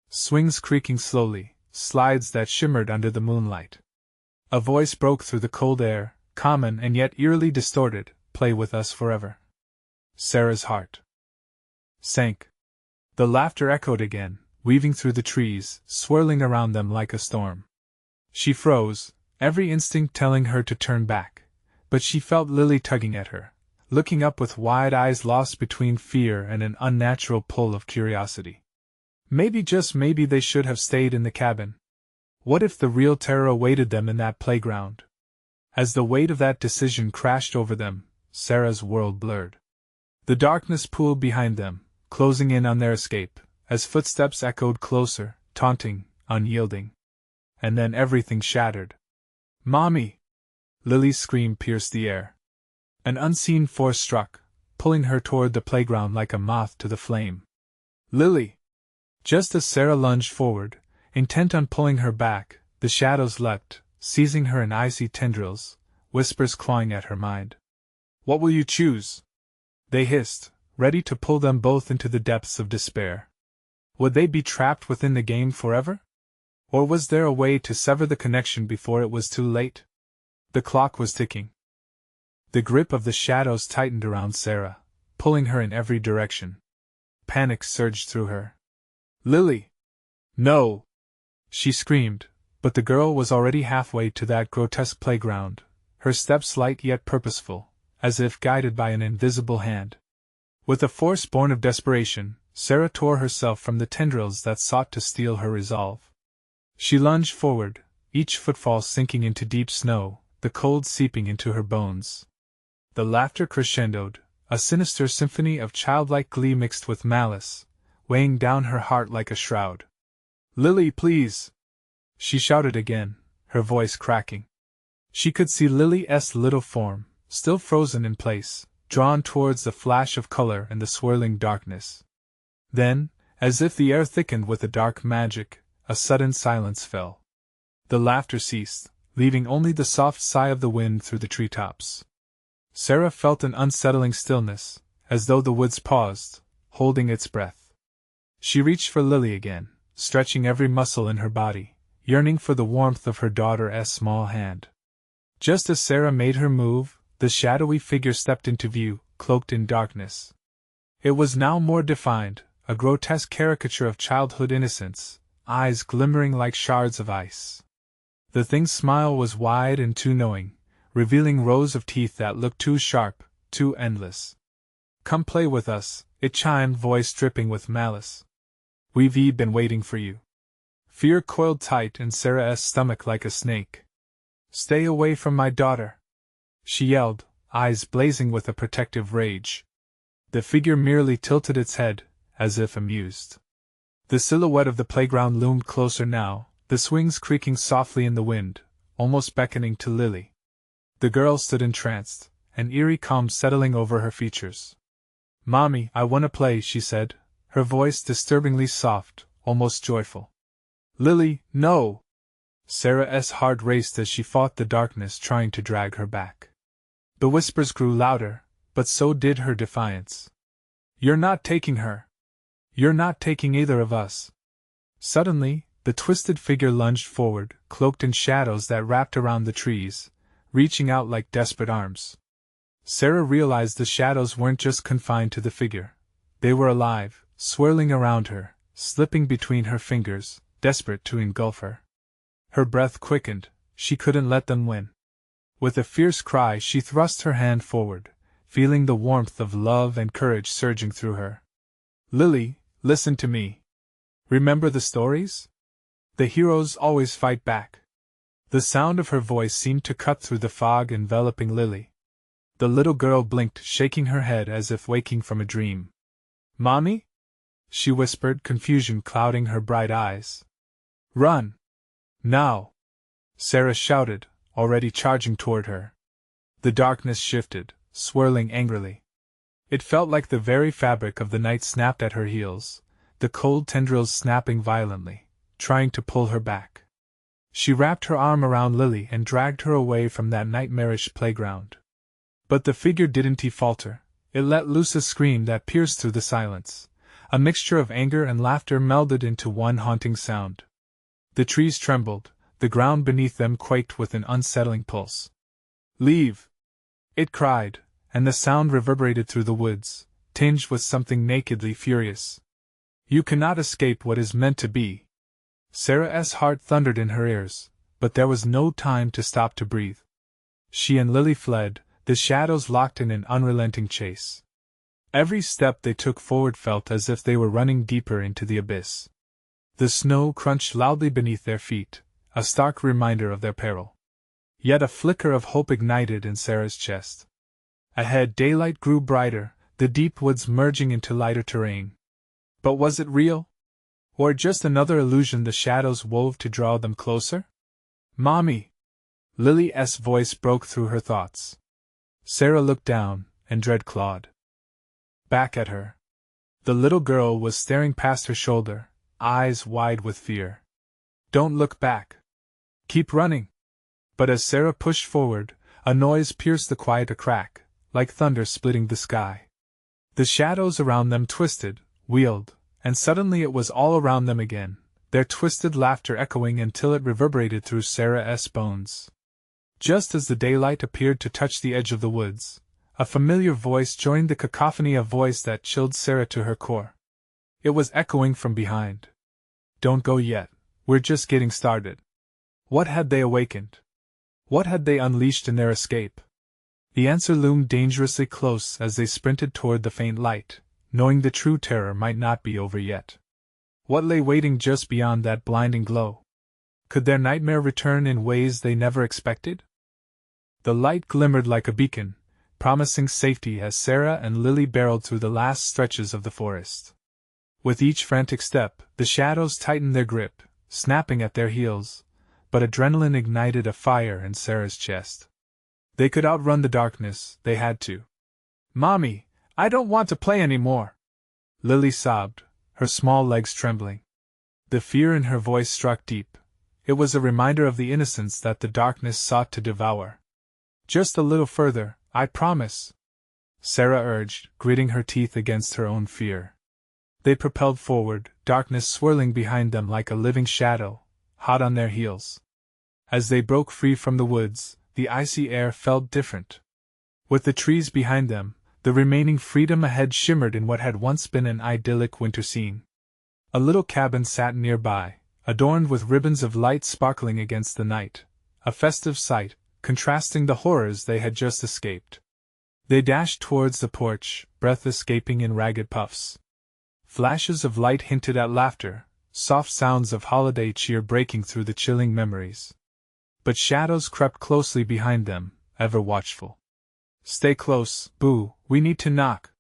Speaker 1: Swings creaking slowly, slides that shimmered under the moonlight. A voice broke through the cold air, common and yet eerily distorted, "Play with us forever." Sarah's heart sank. The laughter echoed again, weaving through the trees, swirling around them like a storm. She froze, every instinct telling her to turn back, but she felt Lily tugging at her, looking up with wide eyes lost between fear and an unnatural pull of curiosity. Maybe, just maybe, they should have stayed in the cabin. What if the real terror awaited them in that playground? As the weight of that decision crashed over them, Sarah's world blurred. The darkness pooled behind them, closing in on their escape, as footsteps echoed closer, taunting, unyielding. And then everything shattered. "Mommy!" Lily's scream pierced the air. An unseen force struck, pulling her toward the playground like a moth to the flame. "Lily!" Just as Sarah lunged forward, intent on pulling her back, The shadows leapt, seizing her in icy tendrils, whispers clawing at her mind. What will you choose? They hissed, ready to pull them both into the depths of despair. Would they be trapped within the game forever? Or was there a way to sever the connection before it was too late? The clock was ticking. The grip of the shadows tightened around Sarah, pulling her in every direction. Panic surged through her. Lily! No! She screamed, but the girl was already halfway to that grotesque playground, her steps light yet purposeful, as if guided by an invisible hand. With a force born of desperation, Sarah tore herself from the tendrils that sought to steal her resolve. She lunged forward, each footfall sinking into deep snow, the cold seeping into her bones. The laughter crescendoed, a sinister symphony of childlike glee mixed with malice, weighing down her heart like a shroud. Lily, please! She shouted again, her voice cracking. She could see Lily's little form, still frozen in place, drawn towards the flash of color and the swirling darkness. Then, as if the air thickened with a dark magic, a sudden silence fell. The laughter ceased, leaving only the soft sigh of the wind through the treetops. Sarah felt an unsettling stillness, as though the woods paused, holding its breath. She reached for Lily again, stretching every muscle in her body, yearning for the warmth of her daughter's small hand. Just as Sarah made her move, the shadowy figure stepped into view, cloaked in darkness. It was now more defined, a grotesque caricature of childhood innocence, eyes glimmering like shards of ice. The thing's smile was wide and too knowing, revealing rows of teeth that looked too sharp, too endless. Come play with us, it chimed, voice dripping with malice. We've been waiting for you. Fear coiled tight in Sarah's stomach like a snake. Stay away from my daughter! She yelled, eyes blazing with a protective rage. The figure merely tilted its head, as if amused. The silhouette of the playground loomed closer now, the swings creaking softly in the wind, almost beckoning to Lily. The girl stood entranced, an eerie calm settling over her features. Mommy, I wanna play, she said, her voice disturbingly soft, almost joyful. Lily, no! Sarah's heart raced as she fought the darkness trying to drag her back. The whispers grew louder, but so did her defiance. You're not taking her! You're not taking either of us! Suddenly, the twisted figure lunged forward, cloaked in shadows that wrapped around the trees, reaching out like desperate arms. Sarah realized the shadows weren't just confined to the figure. They were alive, swirling around her, slipping between her fingers, desperate to engulf her. Her breath quickened, she couldn't let them win. With a fierce cry she thrust her hand forward, feeling the warmth of love and courage surging through her. Lily, listen to me. Remember the stories? The heroes always fight back. The sound of her voice seemed to cut through the fog enveloping Lily. The little girl blinked, shaking her head as if waking from a dream. Mommy? She whispered, confusion clouding her bright eyes. Run! Now! Sarah shouted, already charging toward her. The darkness shifted, swirling angrily. It felt like the very fabric of the night snapped at her heels, the cold tendrils snapping violently, trying to pull her back. She wrapped her arm around Lily and dragged her away from that nightmarish playground. But the figure didn't falter. It let loose a scream that pierced through the silence. A mixture of anger and laughter melded into one haunting sound. The trees trembled, the ground beneath them quaked with an unsettling pulse. Leave! It cried, and the sound reverberated through the woods, tinged with something nakedly furious. You cannot escape what is meant to be. Sarah's heart thundered in her ears, but there was no time to stop to breathe. She and Lily fled, the shadows locked in an unrelenting chase. Every step they took forward felt as if they were running deeper into the abyss. The snow crunched loudly beneath their feet, a stark reminder of their peril. Yet a flicker of hope ignited in Sarah's chest. Ahead daylight grew brighter, the deep woods merging into lighter terrain. But was it real? Or just another illusion the shadows wove to draw them closer? Mommy! Lily's voice broke through her thoughts. Sarah looked down, and dread clawed back at her. The little girl was staring past her shoulder, eyes wide with fear. Don't look back! Keep running! But as Sarah pushed forward, a noise pierced the quiet, a crack, like thunder splitting the sky. The shadows around them twisted, wheeled, and suddenly it was all around them again, their twisted laughter echoing until it reverberated through Sarah's bones. Just as the daylight appeared to touch the edge of the woods, a familiar voice joined the cacophony, a voice that chilled Sarah to her core. It was echoing from behind. Don't go yet, we're just getting started. What had they awakened? What had they unleashed in their escape? The answer loomed dangerously close as they sprinted toward the faint light, knowing the true terror might not be over yet. What lay waiting just beyond that blinding glow? Could their nightmare return in ways they never expected? The light glimmered like a beacon, promising safety as Sarah and Lily barreled through the last stretches of the forest. With each frantic step, the shadows tightened their grip, snapping at their heels, but adrenaline ignited a fire in Sarah's chest. They could outrun the darkness, they had to. "Mommy, I don't want to play anymore," Lily sobbed, her small legs trembling. The fear in her voice struck deep. It was a reminder of the innocence that the darkness sought to devour. "Just a little further, I promise," Sarah urged, gritting her teeth against her own fear. They propelled forward, darkness swirling behind them like a living shadow, hot on their heels. As they broke free from the woods, the icy air felt different. With the trees behind them, the remaining freedom ahead shimmered in what had once been an idyllic winter scene. A little cabin sat nearby, adorned with ribbons of light sparkling against the night, a festive sight, contrasting the horrors they had just escaped. They dashed towards the porch, breath escaping in ragged puffs. Flashes of light hinted at laughter, soft sounds of holiday cheer breaking through the chilling memories. But shadows crept closely behind them, ever watchful. "Stay close, Boo, we need to knock."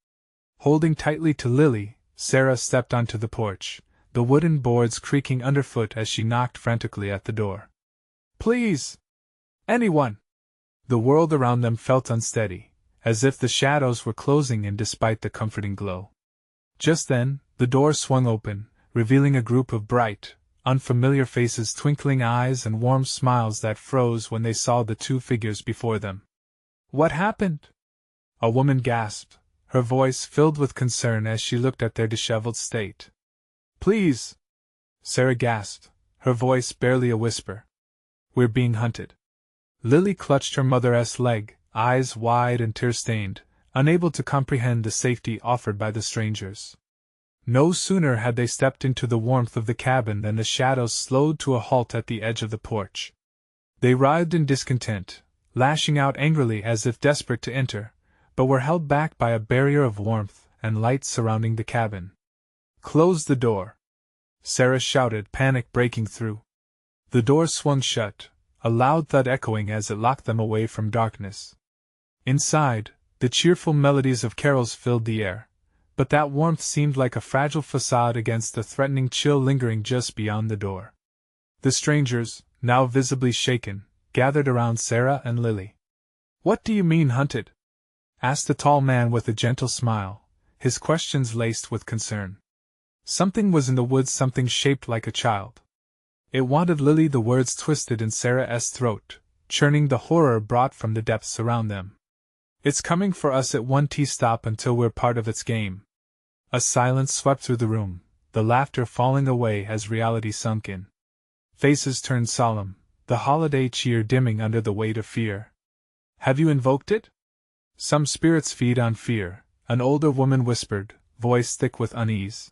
Speaker 1: Holding tightly to Lily, Sarah stepped onto the porch, the wooden boards creaking underfoot as she knocked frantically at the door. "Please! Anyone!" The world around them felt unsteady, as if the shadows were closing in despite the comforting glow. Just then, the door swung open, revealing a group of bright, unfamiliar faces, twinkling eyes and warm smiles that froze when they saw the two figures before them. "What happened?" a woman gasped, her voice filled with concern as she looked at their disheveled state. "Please!" Sarah gasped, her voice barely a whisper. "We're being hunted." Lily clutched her mother's leg, eyes wide and tear-stained, unable to comprehend the safety offered by the strangers. No sooner had they stepped into the warmth of the cabin than the shadows slowed to a halt at the edge of the porch. They writhed in discontent, lashing out angrily as if desperate to enter, but were held back by a barrier of warmth and light surrounding the cabin. "Close the door!" Sarah shouted, panic breaking through. The door swung shut, a loud thud echoing as it locked them away from darkness. Inside, the cheerful melodies of carols filled the air, but that warmth seemed like a fragile facade against the threatening chill lingering just beyond the door. The strangers, now visibly shaken, gathered around Sarah and Lily. "What do you mean hunted?" asked the tall man with a gentle smile, his questions laced with concern. Something was in the woods, something shaped like a child. It wanted Lily, the words twisted in Sarah's throat, churning the horror brought from the depths around them. "It's coming for us at one T-stop until we're part of its game." A silence swept through the room, the laughter falling away as reality sunk in. Faces turned solemn, the holiday cheer dimming under the weight of fear. "Have you invoked it?" "Some spirits feed on fear," an older woman whispered, voice thick with unease.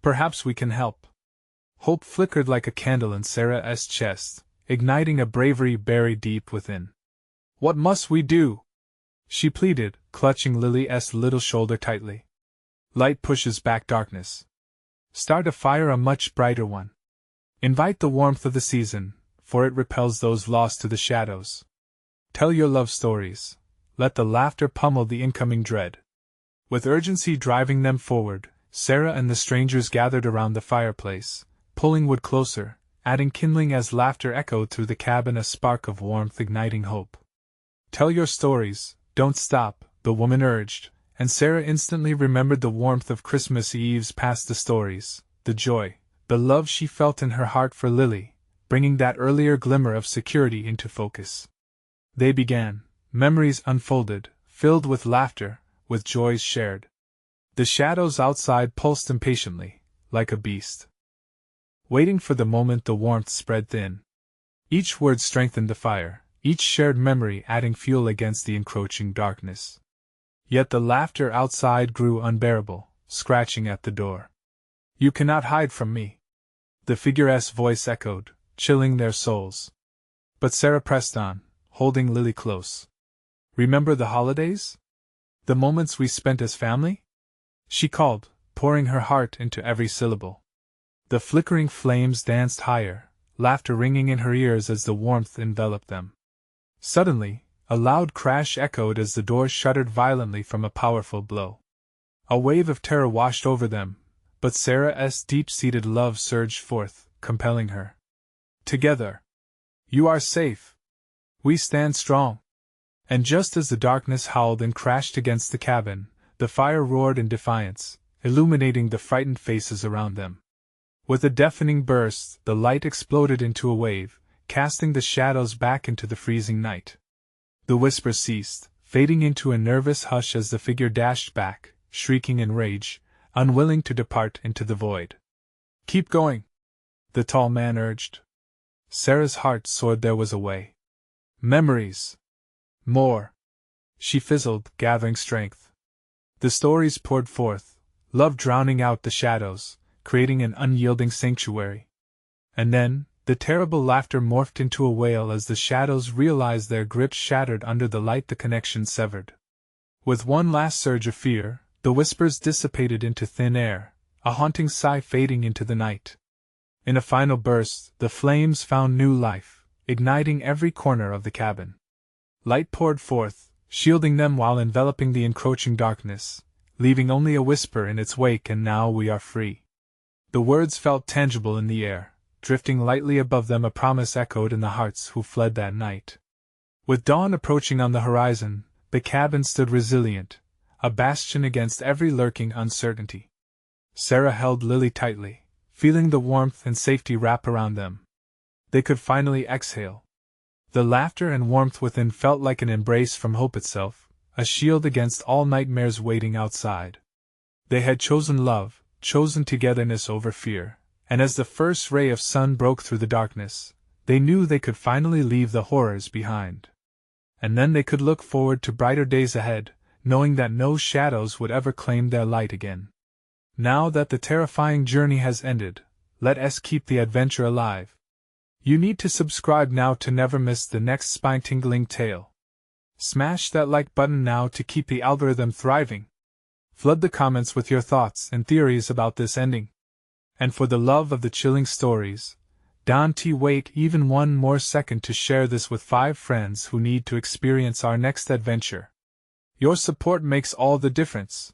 Speaker 1: "Perhaps we can help." Hope flickered like a candle in Sarah's chest, igniting a bravery buried deep within. "What must we do?" she pleaded, clutching Lily's little shoulder tightly. "Light pushes back darkness. Start a fire, a much brighter one. Invite the warmth of the season, for it repels those lost to the shadows. Tell your love stories. Let the laughter pummel the incoming dread." With urgency driving them forward, Sarah and the strangers gathered around the fireplace, pulling wood closer, adding kindling as laughter echoed through the cabin, a spark of warmth igniting hope. "Tell your stories, don't stop," the woman urged, and Sarah instantly remembered the warmth of Christmas Eve's past, the stories, the joy, the love she felt in her heart for Lily, bringing that earlier glimmer of security into focus. They began, memories unfolded, filled with laughter, with joys shared. The shadows outside pulsed impatiently, like a beast, waiting for the moment the warmth spread thin. Each word strengthened the fire, each shared memory adding fuel against the encroaching darkness. Yet the laughter outside grew unbearable, scratching at the door. "You cannot hide from me," the figure's voice echoed, chilling their souls. But Sarah pressed on, holding Lily close. "Remember the holidays? The moments we spent as family?" she called, pouring her heart into every syllable. The flickering flames danced higher, laughter ringing in her ears as the warmth enveloped them. Suddenly, a loud crash echoed as the door shuddered violently from a powerful blow. A wave of terror washed over them, but Sarah's deep-seated love surged forth, compelling her. "Together. You are safe. We stand strong." And just as the darkness howled and crashed against the cabin, the fire roared in defiance, illuminating the frightened faces around them. With a deafening burst, the light exploded into a wave, casting the shadows back into the freezing night. The whisper ceased, fading into a nervous hush as the figure dashed back, shrieking in rage, unwilling to depart into the void. "Keep going," the tall man urged. Sarah's heart soared. There was a way. Memories. More. She fizzled, gathering strength. The stories poured forth, love drowning out the shadows, creating an unyielding sanctuary. And then, the terrible laughter morphed into a wail as the shadows realized their grip shattered under the light the connection severed. With one last surge of fear, the whispers dissipated into thin air, a haunting sigh fading into the night. In a final burst, the flames found new life, igniting every corner of the cabin. Light poured forth, shielding them while enveloping the encroaching darkness, leaving only a whisper in its wake. "And now we are free." The words felt tangible in the air, drifting lightly above them. A promise echoed in the hearts who fled that night. With dawn approaching on the horizon, the cabin stood resilient, a bastion against every lurking uncertainty. Sarah held Lily tightly, feeling the warmth and safety wrap around them. They could finally exhale. The laughter and warmth within felt like an embrace from hope itself, a shield against all nightmares waiting outside. They had chosen love, chosen togetherness over fear, and as the first ray of sun broke through the darkness, they knew they could finally leave the horrors behind. And then they could look forward to brighter days ahead, knowing that no shadows would ever claim their light again. Now that the terrifying journey has ended, let us keep the adventure alive. You need to subscribe now to never miss the next spine-tingling tale. Smash that like button now to keep the algorithm thriving. Flood the comments with your thoughts and theories about this ending. And for the love of the chilling stories, don't wait even one more second to share this with 5 friends who need to experience our next adventure. Your support makes all the difference.